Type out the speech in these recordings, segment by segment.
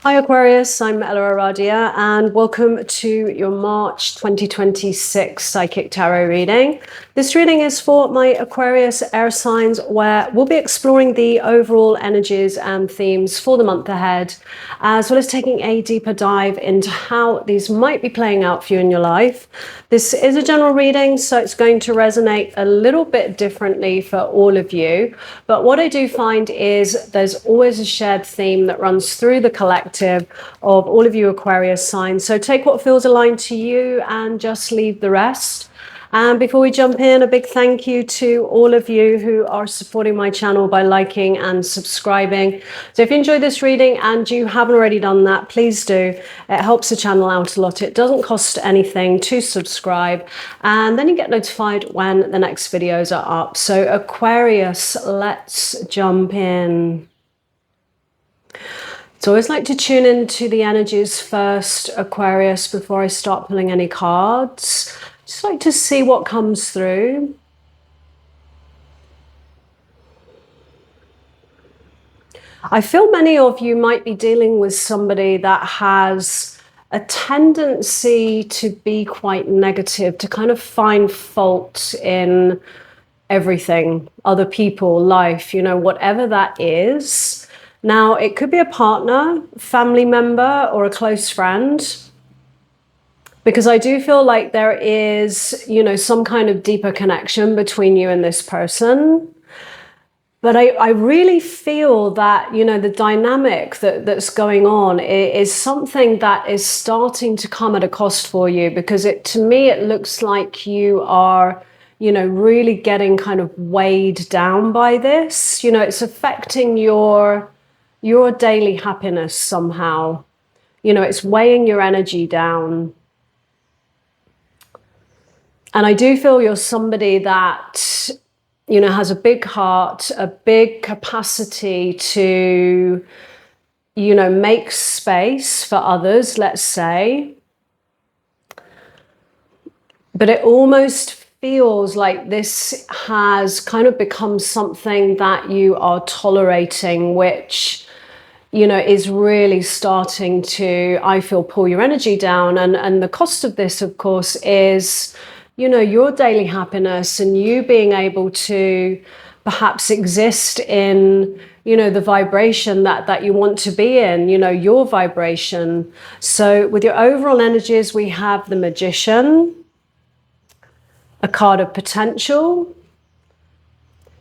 Hi Aquarius, I'm EllaAradia and welcome to your March 2026 Psychic Tarot reading. This reading is for my Aquarius air signs where we'll be exploring the overall energies and themes for the month ahead, as well as taking a deeper dive into how these might be playing out for you in your life. This is a general reading, so it's going to resonate a little bit differently for all of you. But what I do find is there's always a shared theme that runs through the collective of all of you Aquarius signs. So take what feels aligned to you and just leave the rest. And before we jump in, a big thank you to all of you who are supporting my channel by liking and subscribing. So if you enjoyed this reading and you haven't already done that, please do. It helps the channel out a lot. It doesn't cost anything to subscribe. And then you get notified when the next videos are up. So Aquarius, let's jump in. So I always like to tune into the energies first, Aquarius, before I start pulling any cards. Just like to see what comes through. I feel many of you might be dealing with somebody that has a tendency to be quite negative, to kind of find fault in everything, other people, life, whatever that is. Now, it could be a partner, family member, or a close friend. Because I do feel like there is, some kind of deeper connection between you and this person. But I really feel that, the dynamic that's going on is something that is starting to come at a cost for you. Because to me, it looks like you are, really getting kind of weighed down by this. It's affecting your daily happiness somehow. It's weighing your energy down. And I do feel you're somebody that, has a big heart, a big capacity to, make space for others, let's say. But it almost feels like this has kind of become something that you are tolerating, which, is really starting to, I feel, pull your energy down. And the cost of this, of course, is your daily happiness and you being able to perhaps exist in, the vibration that you want to be in, your vibration. So with your overall energies, we have the Magician, a card of potential,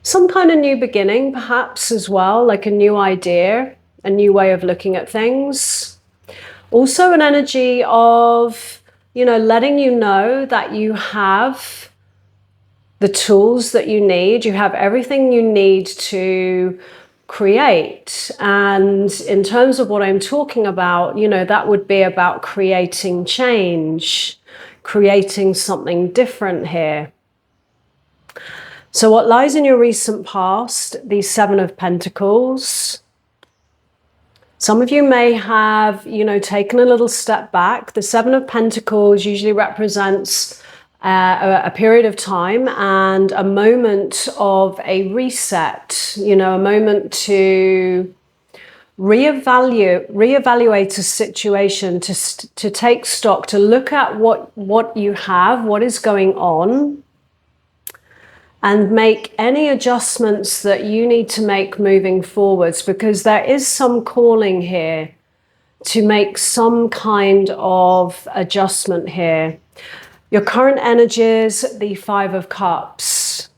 some kind of new beginning, perhaps as well, like a new idea, a new way of looking at things. Also an energy of, letting you know that you have the tools that you need. You have everything you need to create. And in terms of what I'm talking about, that would be about creating change, creating something different here. So what lies in your recent past, the Seven of Pentacles. Some of you may have, taken a little step back. The Seven of Pentacles usually represents a period of time and a moment of a reset, a moment to reevaluate a situation, to take stock, to look at what you have, what is going on, and make any adjustments that you need to make moving forwards, because there is some calling here to make some kind of adjustment here. Your current energies, the Five of Cups.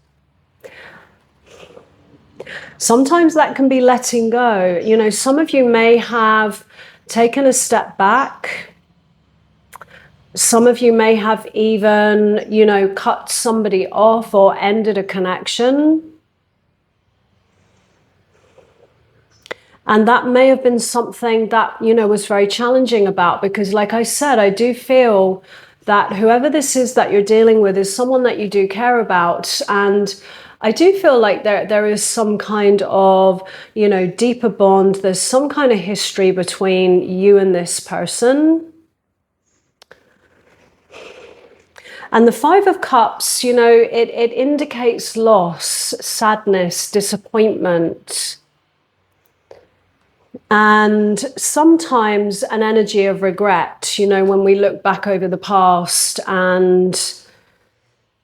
Sometimes that can be letting go. Some of you may have taken a step back. Some of you may have even, cut somebody off or ended a connection. And that may have been something that, was very challenging about, because like I said, I do feel that whoever this is that you're dealing with is someone that you do care about. And I do feel like there is some kind of, deeper bond. There's some kind of history between you and this person. And the Five of Cups, it indicates loss, sadness, disappointment. And sometimes an energy of regret, you know, when we look back over the past and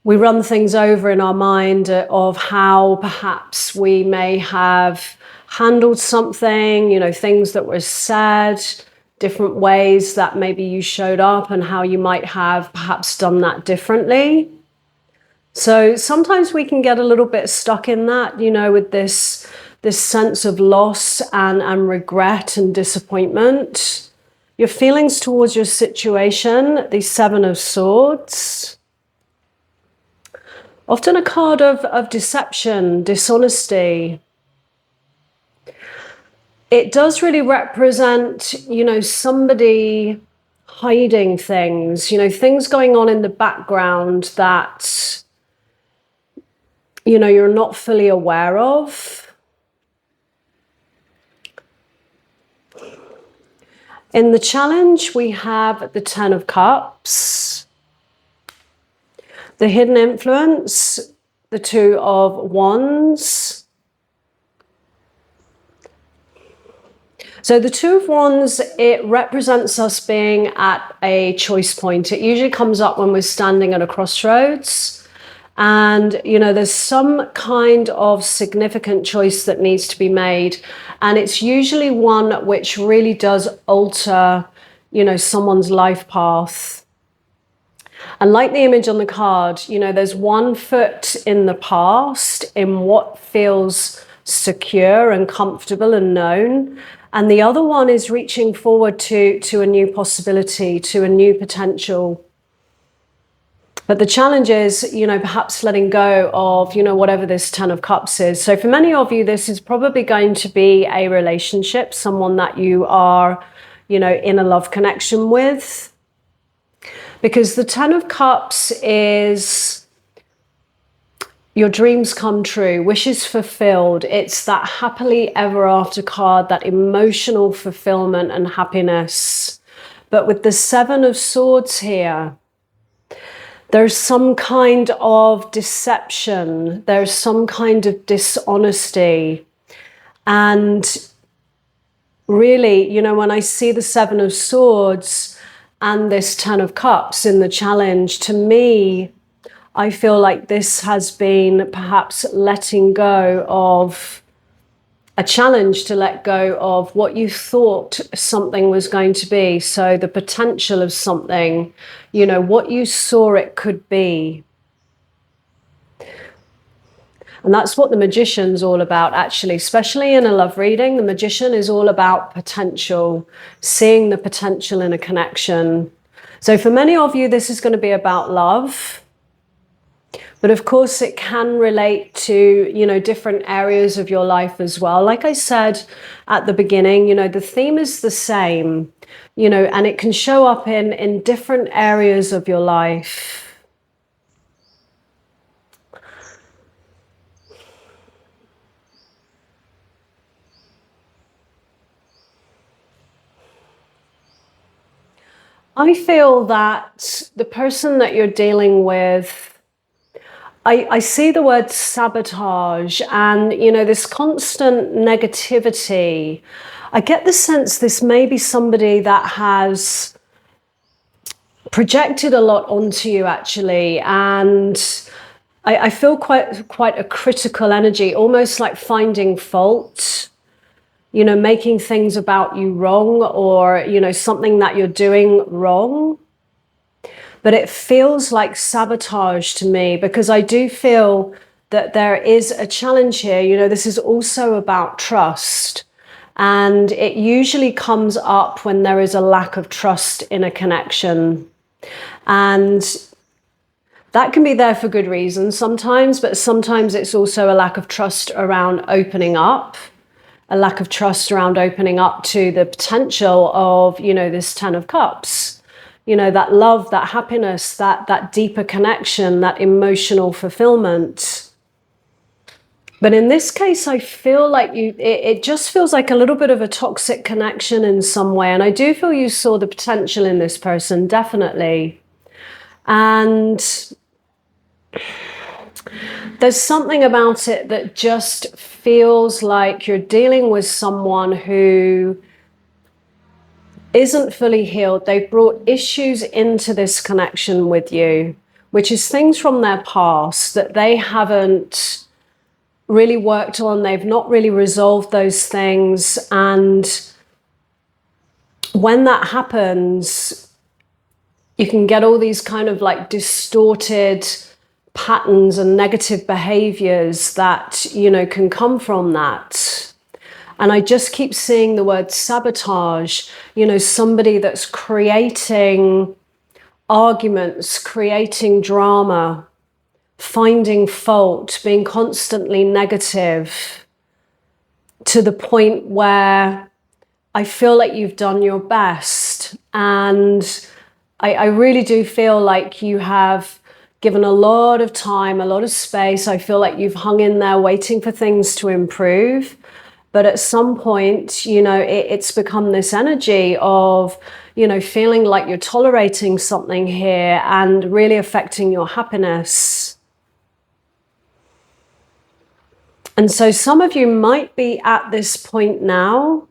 we run things over in our mind of how perhaps we may have handled something, you know, things that were said, different ways that maybe you showed up and how you might have perhaps done that differently. So sometimes we can get a little bit stuck in that, you know, with this sense of loss and regret and disappointment. Your feelings towards your situation, the Seven of Swords. Often a card of deception, dishonesty. It does really represent, you know, somebody hiding things, you know, things going on in the background that, you know, you're not fully aware of. In the challenge, we have the Ten of Cups, the hidden influence, the Two of Wands. So the Two of Wands, it represents us being at a choice point. It usually comes up when we're standing at a crossroads. And, you know, there's some kind of significant choice that needs to be made. And it's usually one which really does alter, you know, someone's life path. And like the image on the card, you know, there's one foot in the past, in what feels secure and comfortable and known. And the other one is reaching forward to a new possibility, to a new potential. But the challenge is, you know, perhaps letting go of, you know, whatever this Ten of Cups is. So for many of you, this is probably going to be a relationship, someone that you are, you know, in a love connection with. Because the Ten of Cups is your dreams come true, wishes fulfilled. It's that happily ever after card, that emotional fulfillment and happiness. But with the Seven of Swords here, there's some kind of deception. There's some kind of dishonesty. And really, you know, when I see the Seven of Swords and this Ten of Cups in the challenge, to me, I feel like this has been perhaps letting go of a challenge, to let go of what you thought something was going to be. So the potential of something, you know, what you saw it could be. And that's what the Magician's all about, actually, especially in a love reading. The Magician is all about potential, seeing the potential in a connection. So for many of you, this is going to be about love. But of course, it can relate to, you know, different areas of your life as well. Like I said at the beginning, you know, the theme is the same, you know, and it can show up in different areas of your life. I feel that the person that you're dealing with, I see the word sabotage and, you know, this constant negativity. I get the sense this may be somebody that has projected a lot onto you, actually. And I feel quite a critical energy, almost like finding fault, you know, making things about you wrong, or, you know, something that you're doing wrong. But it feels like sabotage to me, because I do feel that there is a challenge here. You know, this is also about trust. And it usually comes up when there is a lack of trust in a connection. And that can be there for good reasons sometimes, but sometimes it's also a lack of trust around opening up, a lack of trust around opening up to the potential of, you know, this Ten of Cups. You know, that love, that happiness, that deeper connection, that emotional fulfillment. But in this case, I feel like it just feels like a little bit of a toxic connection in some way. And I do feel you saw the potential in this person, definitely. And there's something about it that just feels like you're dealing with someone who isn't fully healed. They've brought issues into this connection with you, which is things from their past that they haven't really worked on. They've not really resolved those things. And when that happens, you can get all these kind of like distorted patterns and negative behaviors that, you know, can come from that. And I just keep seeing the word sabotage, you know, somebody that's creating arguments, creating drama, finding fault, being constantly negative, to the point where I feel like you've done your best. And I really do feel like you have given a lot of time, a lot of space. I feel like you've hung in there waiting for things to improve. But at some point, you know, it's become this energy of, you know, feeling like you're tolerating something here and really affecting your happiness. And so some of you might be at this point now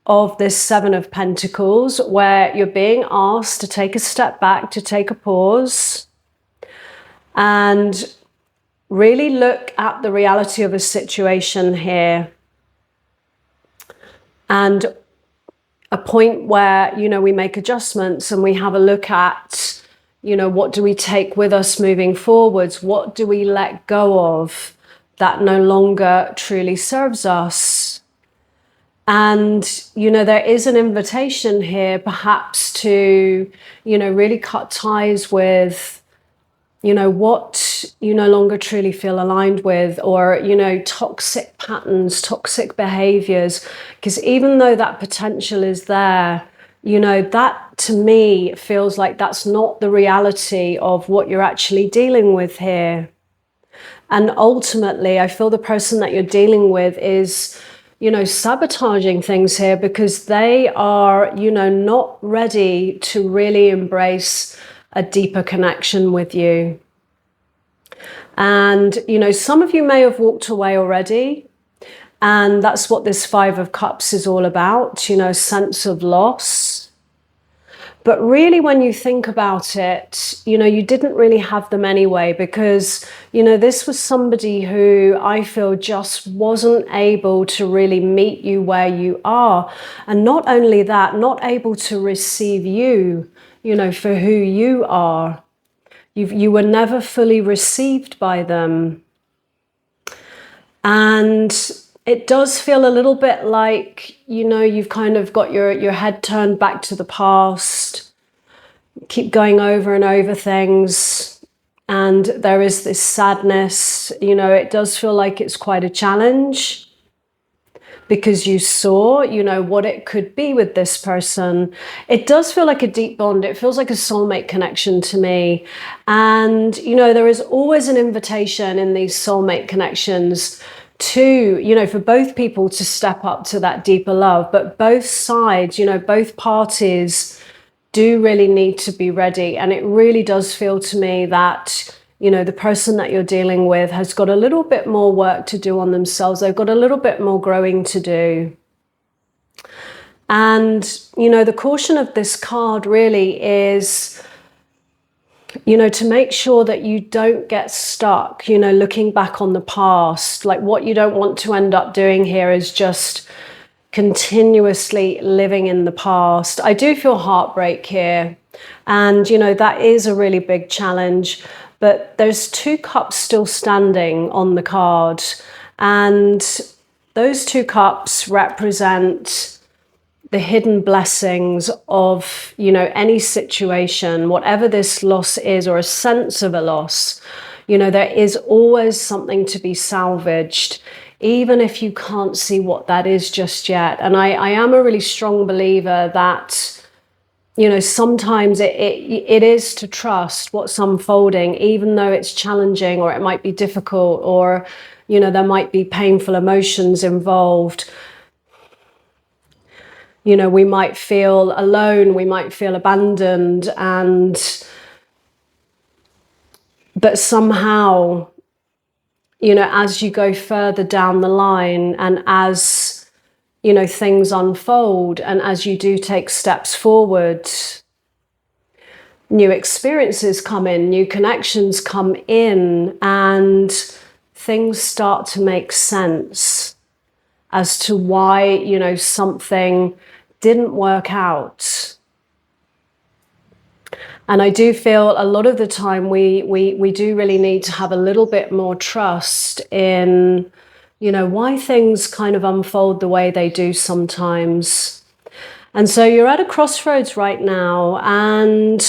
of this Seven of Pentacles, where you're being asked to take a step back, to take a pause, and really look at the reality of a situation here. And a point where, you know, we make adjustments and we have a look at, you know, what do we take with us moving forwards? What do we let go of that no longer truly serves us? And, you know, there is an invitation here perhaps to, you know, really cut ties with, you know, what you no longer truly feel aligned with, or, you know, toxic patterns, toxic behaviors. Because even though that potential is there, you know, that to me feels like that's not the reality of what you're actually dealing with here. And ultimately, I feel the person that you're dealing with is, you know, sabotaging things here because they are, you know, not ready to really embrace a deeper connection with you. And, you know, some of you may have walked away already, and that's what this Five of Cups is all about, you know, sense of loss. But really, when you think about it, you know, you didn't really have them anyway, because, you know, this was somebody who I feel just wasn't able to really meet you where you are. And not only that, not able to receive you, you know, for who you are. You were never fully received by them. And it does feel a little bit like, you know, you've kind of got your head turned back to the past, keep going over and over things. And there is this sadness, you know, it does feel like it's quite a challenge. Because you saw, you know, what it could be with this person. It does feel like a deep bond. It feels like a soulmate connection to me. And, you know, there is always an invitation in these soulmate connections to, you know, for both people to step up to that deeper love. But both sides, you know, both parties do really need to be ready. And it really does feel to me that, you know, the person that you're dealing with has got a little bit more work to do on themselves. They've got a little bit more growing to do. And, you know, the caution of this card really is, you know, to make sure that you don't get stuck, you know, looking back on the past. Like, what you don't want to end up doing here is just continuously living in the past. I do feel heartbreak here. And, you know, that is a really big challenge. But there's two cups still standing on the card. And those two cups represent the hidden blessings of, you know, any situation, whatever this loss is, or a sense of a loss. You know, there is always something to be salvaged, even if you can't see what that is just yet. And I am a really strong believer that, you know, sometimes it is to trust what's unfolding, even though it's challenging, or it might be difficult, or, you know, there might be painful emotions involved. You know, we might feel alone, we might feel abandoned, but somehow, you know, as you go further down the line and as, you know, things unfold and as you do take steps forward, new experiences come in, new connections come in, and things start to make sense as to why, you know, something didn't work out. And I do feel a lot of the time we do really need to have a little bit more trust in, you know, why things kind of unfold the way they do sometimes. And so you're at a crossroads right now, and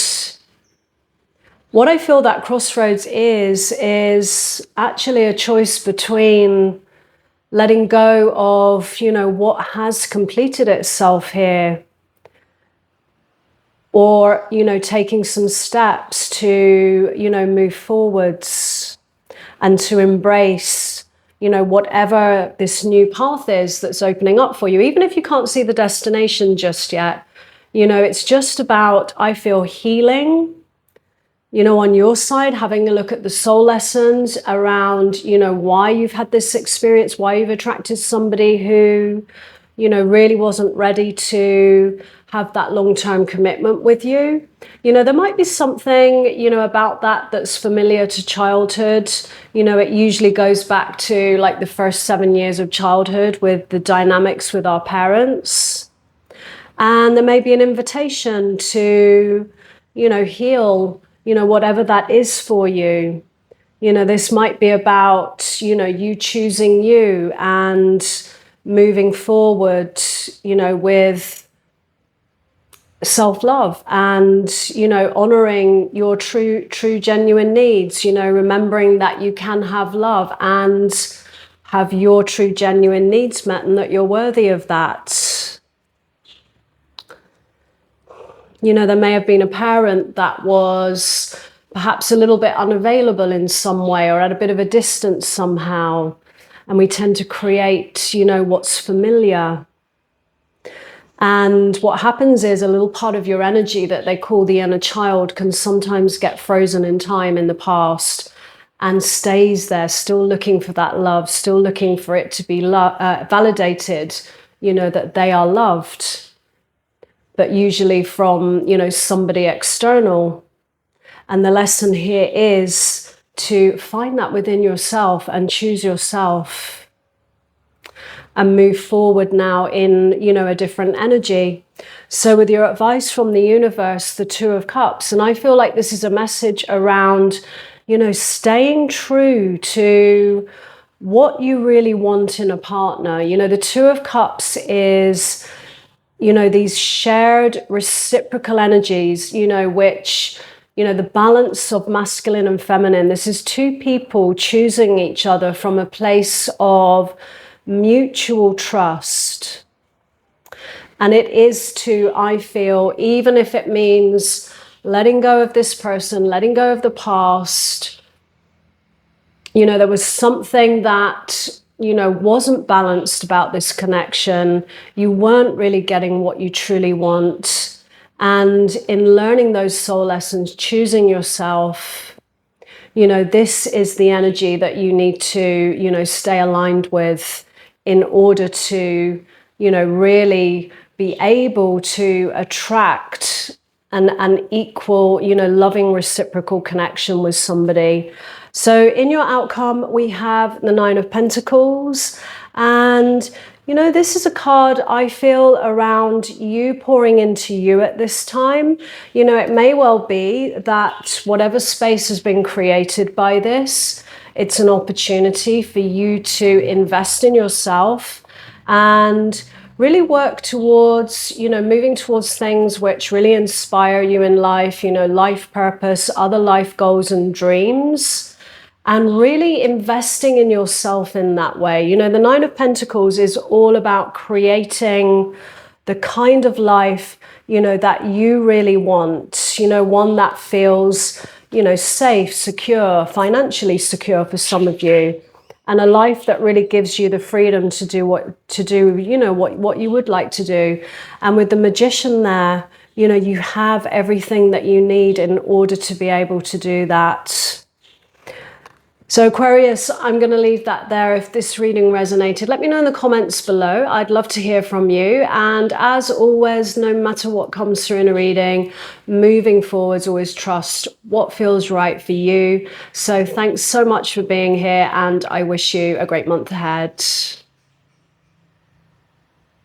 what I feel that crossroads is actually a choice between letting go of, you know, what has completed itself here, or, you know, taking some steps to, you know, move forwards and to embrace, you know, whatever this new path is that's opening up for you. Even if you can't see the destination just yet, you know, it's just about, I feel, healing, you know, on your side, having a look at the soul lessons around, you know, why you've had this experience, why you've attracted somebody who, you know, really wasn't ready to have that long-term commitment with you. You know, there might be something, you know, about that that's familiar to childhood. You know, it usually goes back to like the first 7 years of childhood with the dynamics with our parents. And there may be an invitation to, you know, heal, you know, whatever that is for you. You know, this might be about, you know, you choosing you and moving forward, you know, with self-love and, you know, honoring your true, genuine needs, you know, remembering that you can have love and have your true, genuine needs met and that you're worthy of that. You know, there may have been a parent that was perhaps a little bit unavailable in some way or at a bit of a distance somehow. And we tend to create, you know, what's familiar. And what happens is a little part of your energy that they call the inner child can sometimes get frozen in time in the past and stays there, still looking for that love, still looking for it to be validated, you know, that they are loved, but usually from, you know, somebody external. And the lesson here is to find that within yourself and choose yourself and move forward now in, you know, a different energy. So with your advice from the universe, the Two of Cups, and I feel like this is a message around, you know, staying true to what you really want in a partner. You know, the Two of Cups is, you know, these shared reciprocal energies, you know, which, you know, the balance of masculine and feminine. This is two people choosing each other from a place of mutual trust. And it is to, I feel, even if it means letting go of this person, letting go of the past, you know, there was something that, you know, wasn't balanced about this connection. You weren't really getting what you truly want. And in learning those soul lessons, choosing yourself, you know, this is the energy that you need to, you know, stay aligned with in order to, you know, really be able to attract an equal, you know, loving reciprocal connection with somebody. So in your outcome, we have the Nine of Pentacles. And, you know, this is a card I feel around you pouring into you at this time. You know, it may well be that whatever space has been created by this, it's an opportunity for you to invest in yourself and really work towards, you know, moving towards things which really inspire you in life, you know, life purpose, other life goals and dreams, and really investing in yourself in that way. You know, the Nine of Pentacles is all about creating the kind of life, you know, that you really want, you know, one that feels, you know, safe, secure, financially secure for some of you, and a life that really gives you the freedom to do you know, what you would like to do. And with the Magician there, you know, you have everything that you need in order to be able to do that. So Aquarius, I'm going to leave that there. If this reading resonated, let me know in the comments below. I'd love to hear from you. And as always, no matter what comes through in a reading, moving forwards, always trust what feels right for you. So thanks so much for being here, and I wish you a great month ahead.